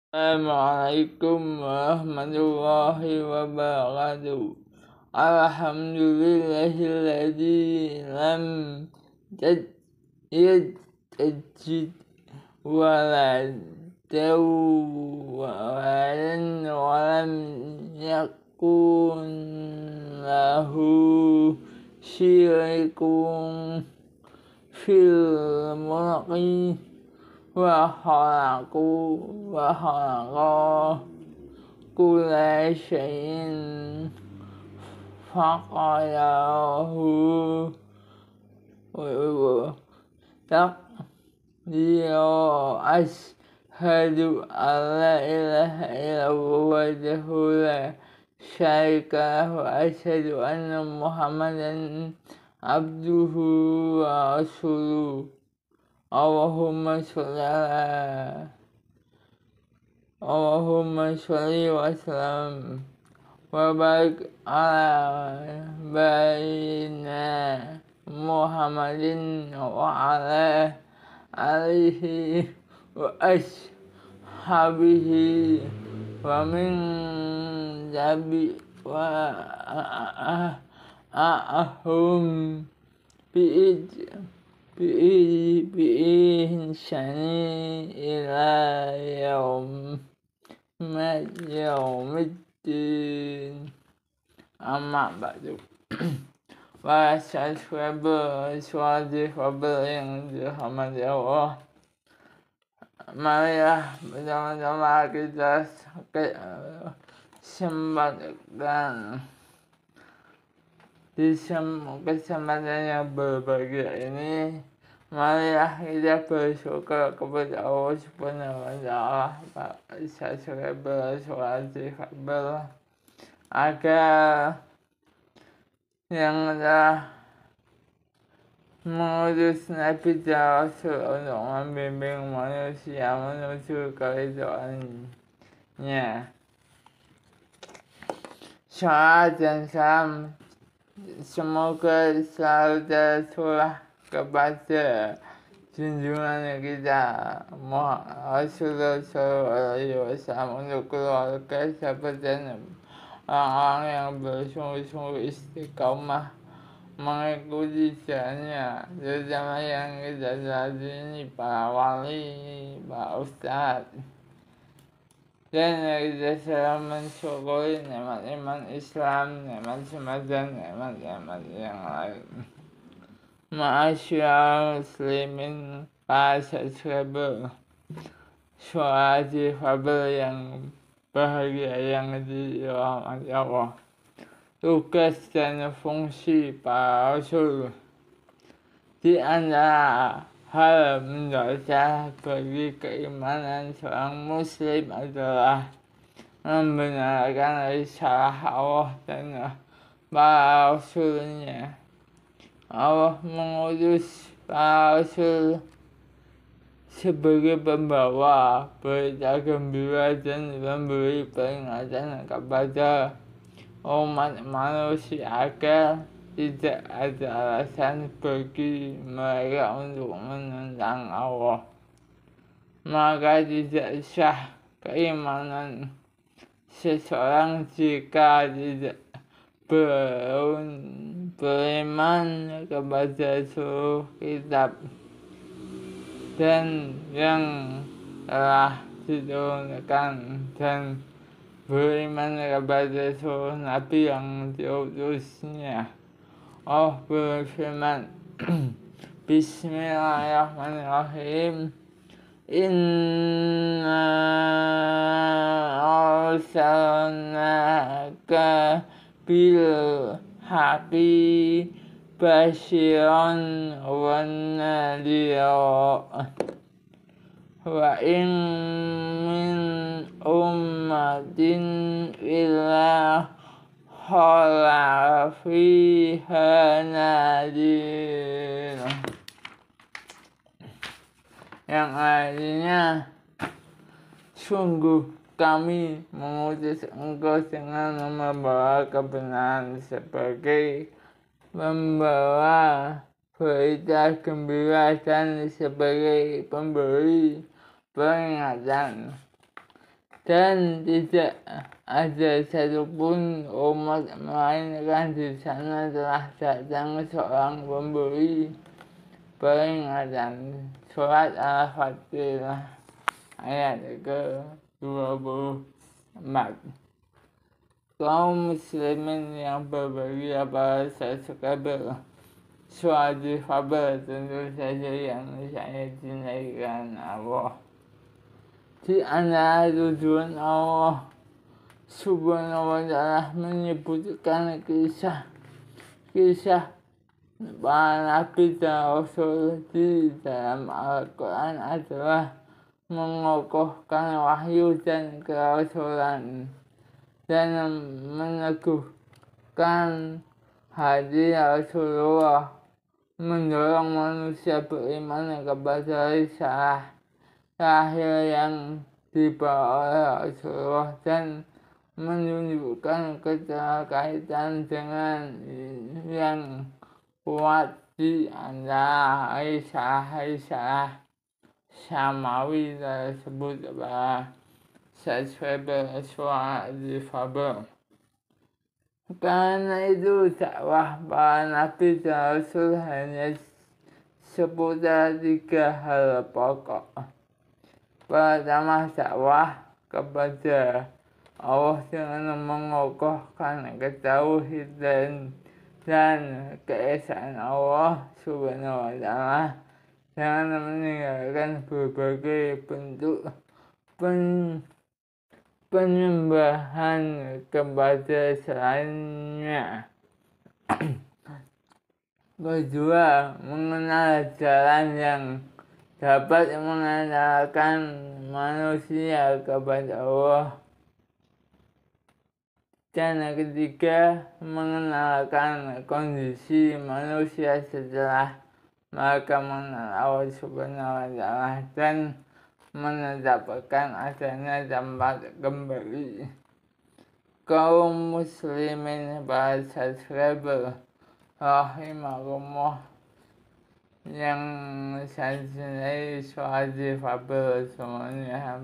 Assalamualaikum warahmatullahi wabarakatuh. Alhamdulillahilladzi lam yattakhidh waladan wa lam yakun lahu syirkun fil mulki wa khalaqa kulla syai'in faqadahu taqdiru asyhadu an la ilaha illallah wahdahu la syarika lahu wa asyhadu anna muhammadan abduhu wa rasuluh. Allahumma sholli wa sallam wa barik ala bayyina Muhammadin wa ala alihi wa ashabihi wa min tabi wa ahum bi'ihsani ila yaumiddin. Amma ba'du. Wa sahabat yang dirahmati Allah, marilah bersama-sama kita sempatkan di kesempatan yang berbahagia ini, marilah kita bersyukur kepada Allah Subhanahu wa Ta'ala. Saya bersolat agar yang telah mengutus Nabi dan Rasul untuk membimbing manusia menuju keridhaannya. Salam dan salam semoga selalu tercurah kepada junjungan kita Rasulullah SAW untuk keluarga, sahabat dan orang-orang yang bersungguh-sungguh istiqomah mengikuti jalannya, terutama yang kita lihat ini para wali, para ustadz. Dan kita selalu mensyukuri nikmat-nikmat Islam, nikmat semacam nikmat-nikmat yang lain. Ma'asyiral muslimin, para subscriber suara difabel yang bahagia yang dirahmati Allah. Tugas dan fungsi para rasul di antara hal mendasar bagi keimanan seorang muslim adalah membenarkan risalah Allah dan para rasulnya. Allah mengutus para rasul sebagai pembawa berita gembira dan memberi peringatan kepada umat manusia agar tidak ada alasan bagi mereka untuk menentang Allah. Maka tidak sah keimanan seseorang jika tidak beriman kepada seluruh kitab dan yang telah diturunkan dan beriman kepada seluruh nabi yang diutusnya. Allah berfirman, Bismillahirrahmanirrahim. Inna arsalnaka bil haqqi basyiran wa nadhira wa in min ummatin illa khala fiha nadhir, yang artinya sungguh kami mengutus engkau dengan membawa kebenaran sebagai membawa berita gembira dan sebagai pemberi peringatan. dan tidak ada satupun umat melainkan di sana telah datang seorang pemberi peringatan. Surat Al-Fatihah ayat ke-24. Kaum muslimin yang berbahagia pada subscriber Surat difabel tentu saja yang saya cintai karena Allah. Di antara tujuan Allah Subhanahu wa ta'ala menyebutkan kisah para nabi dan rasul di dalam Al-Quran adalah mengokohkan wahyu dan kerasulan dan meneguhkan hati Rasulullah, mendorong manusia beriman kepada risalah terakhir yang dibawa oleh Rasulullah dan menunjukkan keterkaitan dengan yang kuat di antara risalah samawi tersebut pada subscriber suara difabel. Karena itu dakwah para nabi dan rasul hanya seputar 3 hal pokok. Pertama, dakwah kepada Allah dengan mengokohkan ketauhidan dan keesaan Allah Subhanahu wa ta'ala, dengan meninggalkan berbagai bentuk penyembahan kepada selainnya. Kedua, mengenal jalan yang dapat mengantarkan manusia kepada Allah. Dan ketiga, mengenalkan kondisi manusia setelah mereka mengenal Allah Subhanahu wa ta'ala dan menetapkan adanya tempat kembali. Kaum muslimin para subscriber rahimahumullah yang saya cintai, suara difabel semuanya.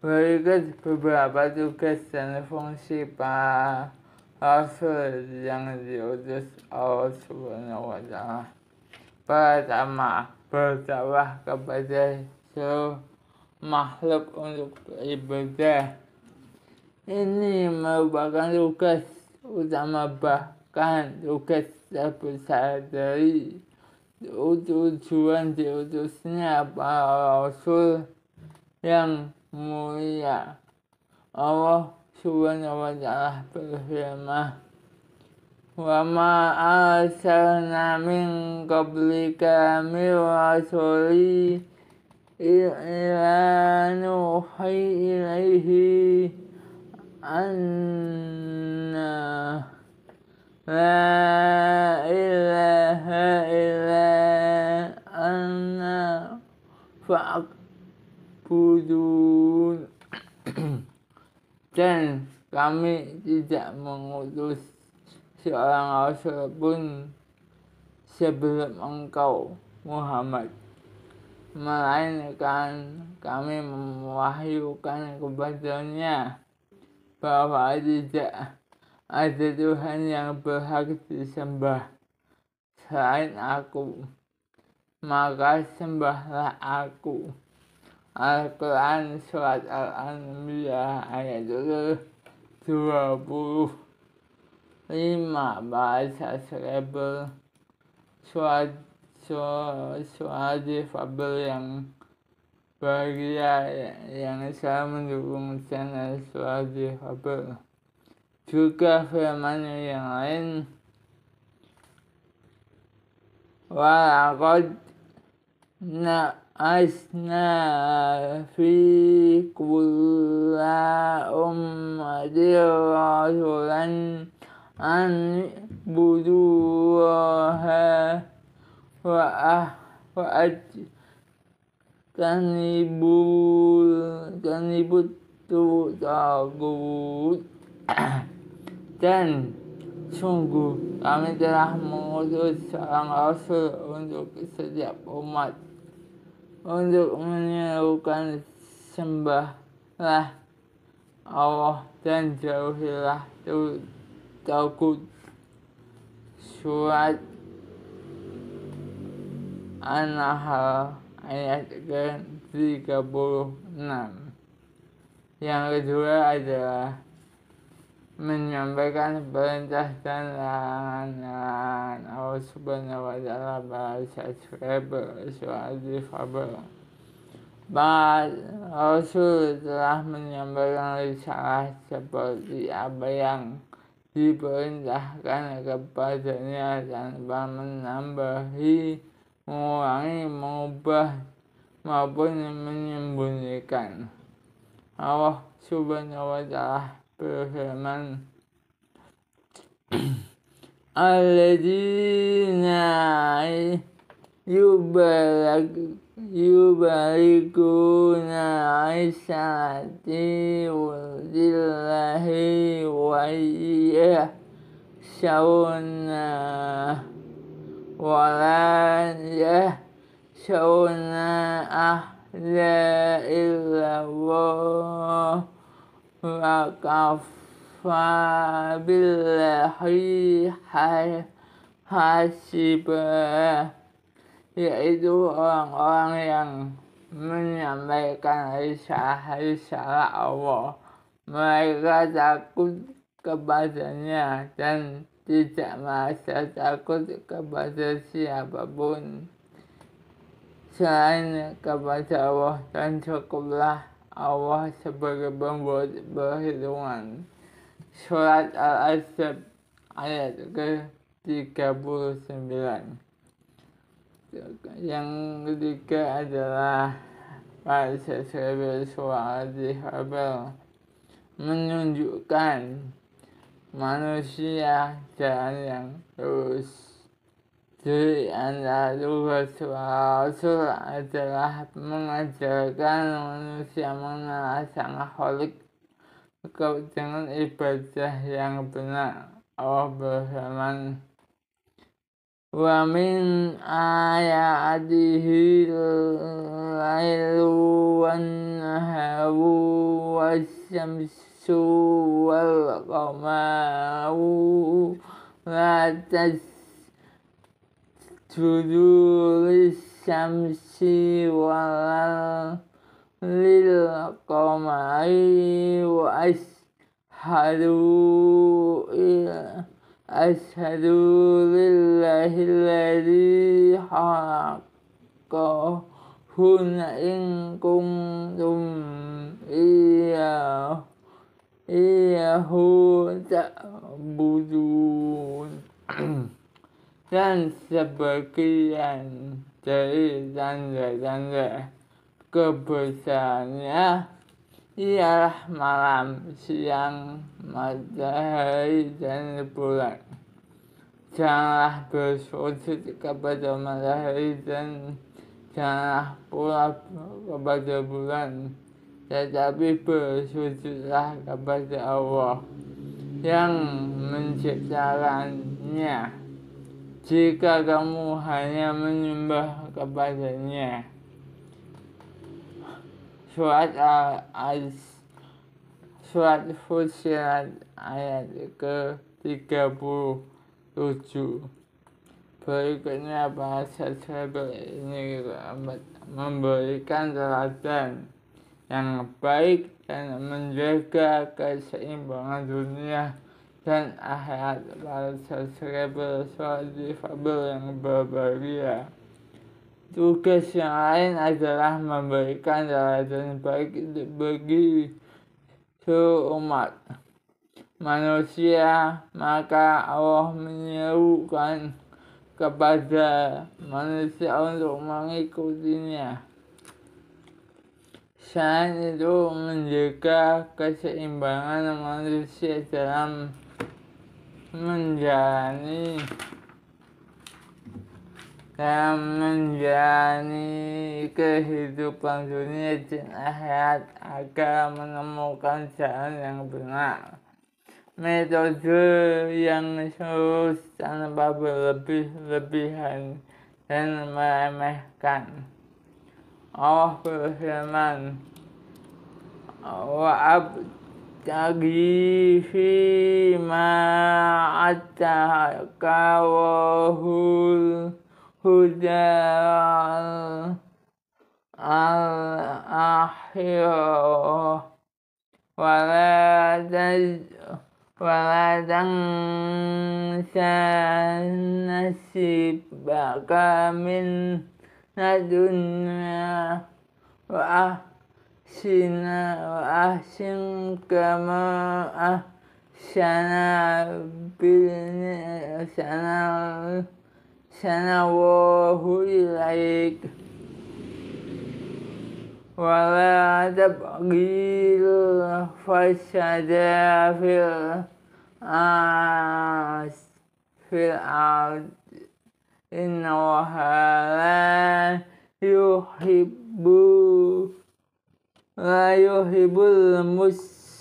Berikut beberapa tugas dan fungsi para rasul yang diutus Allah Subhanahu wa ta'ala. Pertama, berdakwah kepada seluruh makhluk untuk beribadah. Ini merupakan tugas utama, bahkan tugas terbesar dari tujuan diutusnya para rasul yang mulia. Allah Subhanahu wa ta'ala berfirman, wa ma arsalna min qablika min rasuli illa nuhi ilaihi anna la ilaha illa anna fa'budun. Dan kami tidak mengutus seorang rasul pun sebelum engkau Muhammad, melainkan kami mewahyukan kepadanya bahwa tidak ada Tuhan yang berhak disembah selain aku, maka sembahlah aku. Al-Quran Surat Al-Anbiya ayat 25. Bahasa Serebel suara difabel yang bahagia yang selalu mendukung channel suara difabel. Juga firman yang lain, walaqad na'asna fi kulla ummatin rasulan an buduha kanibut tagut. Dan sungguh kami telah mengutus seorang rasul untuk setiap umat untuk menyerukan sembahlah Allah dan jauhilah takut. Surat An-Nahl ayat ke-36. Yang kedua adalah menyampaikan perintah dan larangan Allah Subhanahu wa Ta'ala pada subscriber surat difabel. Rasul telah menyampaikan risalah seperti apa yang diperintahkan kepadanya tanpa menambahi, mengurangi, mengubah maupun menyembunyikan. Allah Subhanahu wa Ta'ala berfirman, alladzina yubalikuna aisyati lillahi wa yahsyawna wa la yahsyawna la illallah wa kafa billahi hasibah, yaitu orang-orang yang menyampaikan risalah Allah. Mereka takut kepadanya dan tidak merasa takut kepada siapapun selain kepada Allah, dan cukuplah Allah sebagai pembuat perhitungan. Surat Al-Ahzab ayat ke-39. Yang ketiga adalah pada subscriber surat difabel menunjukkan manusia jalan yang lurus. Di antara tugas Rasul adalah mengajarkan manusia mengenal Sang Khalik dengan ibadah yang benar. Allah berfirman, wa min ayatihi lailu wan naharu wasyamsu wal qamaru la tasjudu lisyamsi wal lil qamari wa ashhadu lillahi alladhi khalaqahunna in kuntum iyyahu ta'budun. Dan sebagian dari tanda-tanda kebesarannya ialah malam, siang, matahari, dan bulan. Janganlah bersujud kepada matahari dan janganlah pula kepada bulan, tetapi bersujudlah kepada Allah yang menciptakannya. Jika kamu hanya menyembah kepadanya. Surat Fussilat ayat ke-37. Berikutnya para subscriber ini memberikan teladan yang baik dan menjaga keseimbangan dunia dan akhirat. Para subscriber surat difabel yang berbahagia, tugas yang lain adalah memberikan teladan baik bagi seluruh umat manusia. Maka Allah menyerukan kepada manusia untuk mengikutinya. Selain itu, menjaga keseimbangan manusia dalam menjalani kehidupan dunia dan akhirat agar menemukan jalan yang benar, metode yang lurus tanpa berlebih-lebihan dan meremehkan. Allah berfirman, wa'abtaghi fima ataka wahul hudal al-akhirah wala tansa nasibaka min ladunya wa ahsin kama ahsana wahu ilaik wala tabghil fasada fil ard innallaha la yuhibbul mufsidin.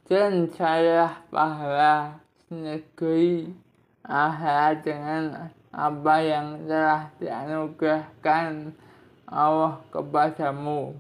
Dan carilah pahala negeri akhirat dengan apa yang telah dianugerahkan Allah kepadamu.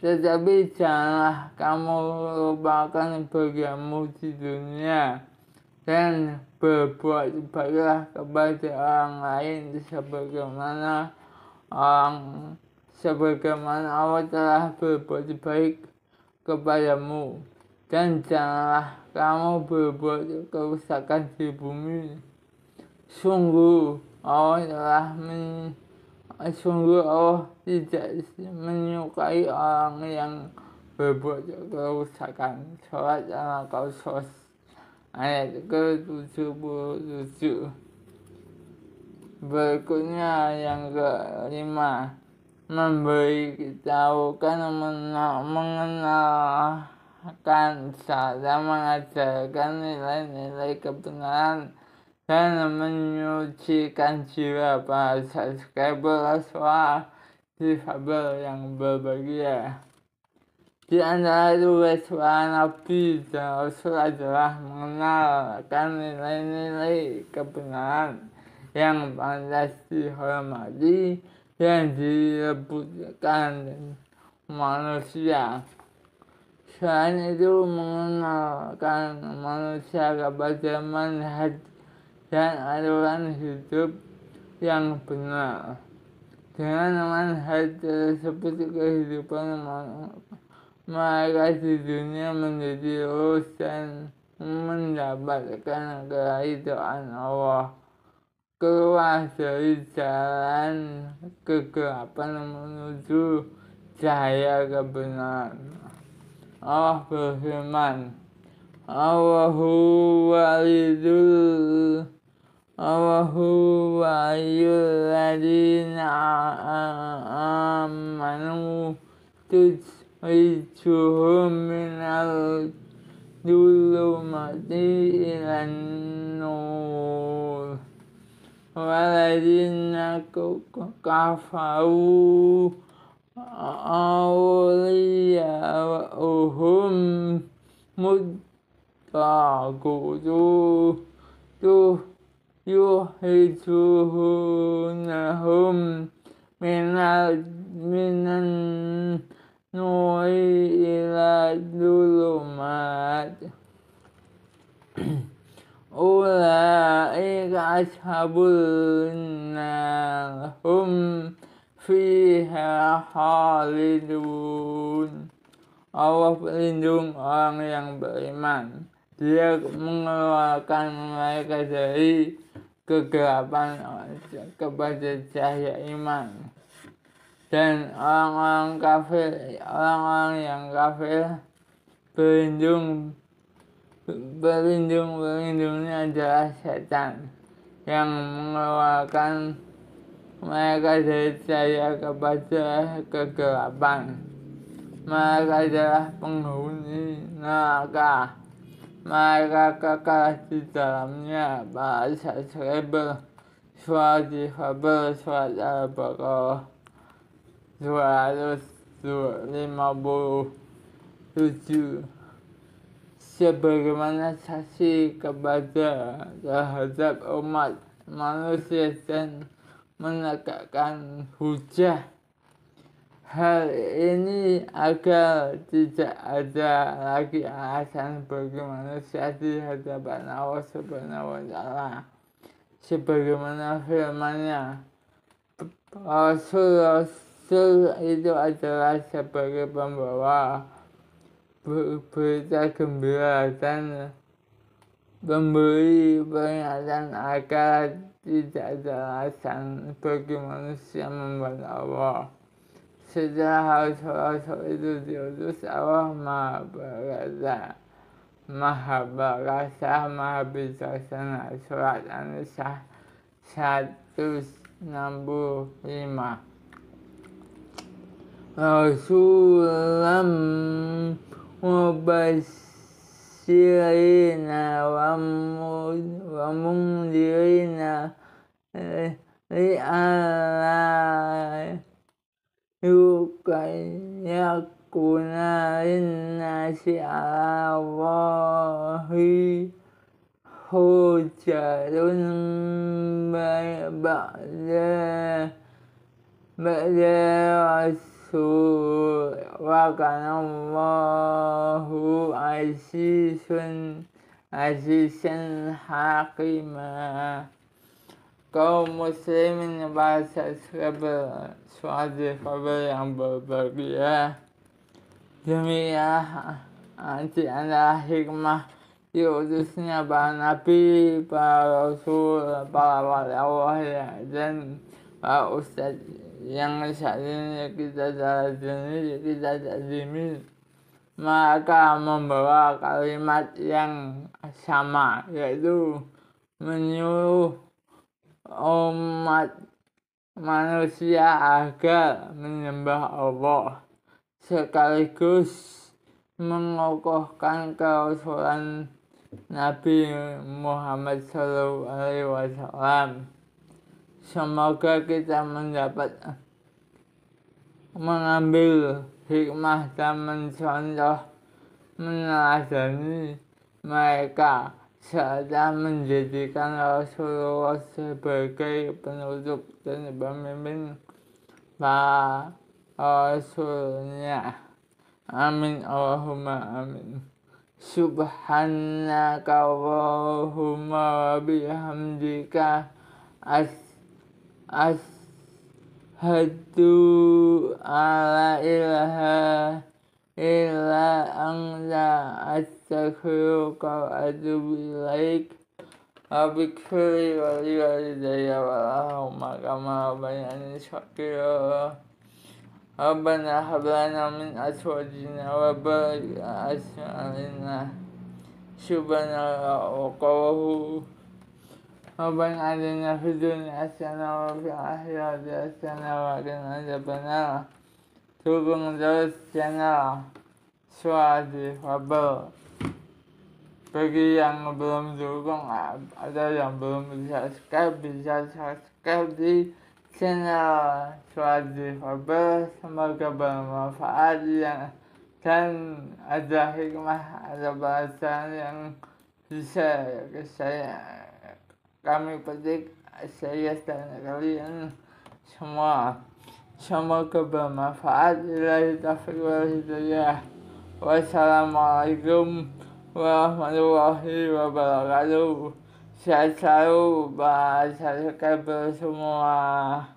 Tetapi janganlah kamu lupakan bagianmu di dunia dan berbuat baiklah kepada orang lain sebagaimana Allah telah berbuat baik kepadamu. Dan janganlah kamu berbuat kerusakan di bumi. Sungguh Allah tidak menyukai orang yang berbuat kerusakan. Surat Al-Qasas ayat ke-77. Berikutnya yang kelima, memberitahukan mengenalkan serta mengajarkan nilai-nilai kebenaran dan menyucikan jiwa para subscriber suara difabel yang berbahagia. Di antara tugas para nabi dan rasul adalah mengenalkan nilai-nilai kebenaran yang pantas dihormati yang direbutkan manusia. Selain itu mengenalkan manusia kepada manhaj dan aturan hidup yang benar. Dengan manhaj tersebut kehidupan mereka di dunia menjadi lurus dan mendapatkan keridhaan Allah, keluar dari jalan kegelapan menuju cahaya kebenaran. Allah berfirman, Allahu waliyul ladina amanu tukhrijuhum minal dhulumati ilan nur waladina kafaru awliya'uhum muttaqutu yukhrijunahum minan nuri ila dhulumat. Ulaika ashabul nar hum fiha khalidun. Allah pelindung orang yang beriman. Dia mengeluarkan mereka dari kegelapan kepada cahaya iman. Dan orang-orang yang kafir berlindungnya adalah setan yang mengeluarkan mereka dari cahaya kepada kegelapan. Mereka adalah penghuni neraka. Mereka kekal di dalamnya. Para subscriber suara difabel surat Al-Baqarah 257. sebagaimana saksi kepada terhadap umat manusia dan menegakkan hujah. Hal ini agar tidak ada lagi alasan bagi manusia di hadapan Allah Subhanahu wa Ta'ala. Sebagaimana firman-Nya, Rasul itu adalah sebagai pembawa berita gembira dan memberi peringatan agar tidak ada alasan bagi manusia membantah Allah. Setelah Rasul itu diutus Allah Maha Perkasa, Maha Perkasa, Maha Bijaksana. Surat An-Nisa 165. Rasulam mubashirina wa mundirina li'alla yakuna linnasi 'ala Allahi hujjatun ba'da rasul wa kana Allahu azizan hakima. Kaum muslimin bahasa suatu kabar yang berbahagia. Demikian di antara hikmah diutusnya para nabi, para rasul, para wali Allah dan para ustadz yang saat ini kita jalani, maka membawa kalimat yang sama, yaitu menyuruh umat manusia agar menyembah Allah, sekaligus mengokohkan kerasulan Nabi Muhammad SAW. Semoga kita mendapat mengambil hikmah dan mencontoh meneladani mereka, serta menjadikan Rasulullah sebagai penutup dan pemimpin para Rasulnya. Amin Allahumma amin. Subhanaka Allahumma wa bihamdika ashhadu alla ilaha illa anta astaghfiruka wa atubu ilaik. Rabbighfirli wa liwalidayya warhamhuma kama rabbayani shaghira. Rabbana hab lana min azwajina wa dhurriyyatina subhanallah wa qawluhu. Rabbana atina fid dunya hasanah wa fil akhirati hasanah wa qina adzabannar. Dukung terus channel Suara Fabel. Bagi yang belum dukung, ada yang belum bisa subscribe di channel Suara Fabel. Semoga bermanfaat dan ada hikmah, ada bahasan yang bisa kami petik, saya dan kalian semua. Semoga bermanfaat. Billahi taufiq wal hidayah. Wassalamualaikum warahmatullahi wabarakatuh. Sehat selalu, bahasa kabel semua.